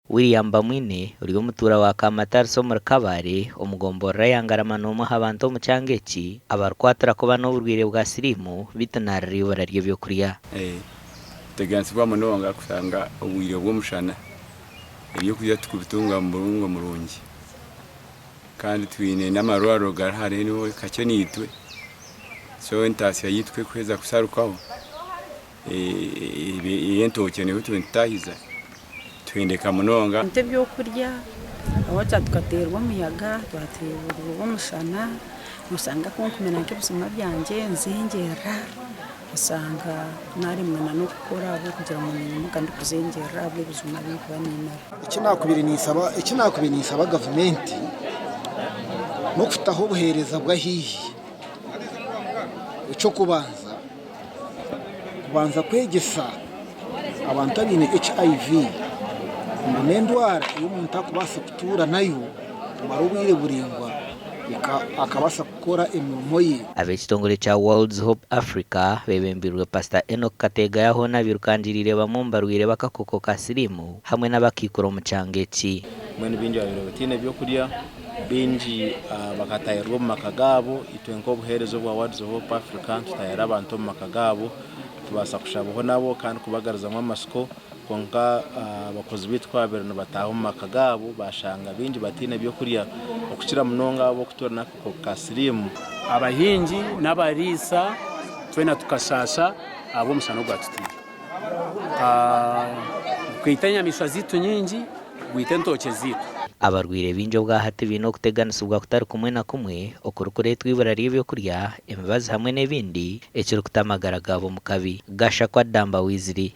William Bamwine uri mutura wa Kamatari so muri Kabare umugombora ya Ngarama no abantu mu cyangeki abarkwatira ko bano burwire bwa siriimu bitanarira bararyo byo kuriya tegansi bwa munonga kusanga ubwire bwo mushana iyo kujya tukubitunga mu murungi kandi twine n'amarwaro garahari no kacyo nitwe so entasi yitwe kweza kusarukaho yento cyane twentahiza twindeka munonga nte byo kurya aho tukaterwa umuyaga twaterwa umushana musanga ko kumena nke busuma byanje nzengera usanga nari mwana no gukora abo kugira mu mirimo kandi kuzengera abo buzuma bikwa n'ina iki nakubiri nisaba government no kufitaho buhereza bwahihi ico kubanza kwegesa abantu abine HIV ndwara iyo umuntu akubasa kutura nayo marubire buringwa akabasa gukora imirimo ye. Abekitongole cha World Hope Africa bebembirwe Pastor Enoch Katega yaho nabirukangirire bamumbarwire bakakoko ka siriimu hamwe n'abakikoro mu cyangeki mwene bindi babiro batine byo kurya binji bakatayirwa mu makagabo itwenko buherezo bwa World Hope Africa tutayira abantu mu makagabo tubasa kushabaho nabo kandi kubagariza mu amasiko konka abakozi bitwabira no bataho mu makagabo bashanga binji batine byo kuriya okukira munonga abo kutora nako ka siriimu abahingi n'abarisa twena tukashasha abo musano gwatuti kwitanya mishazitu nyingi gwitentoke zitu abarwire binjo bwa hati bino kuteganisubwa kutari kumwe na kumwe okurukure twibarariye byo kurya imibazi hamwe n'ebindi ekiro kutamagara gabo mukabi gasha kwa Damba Wiziri.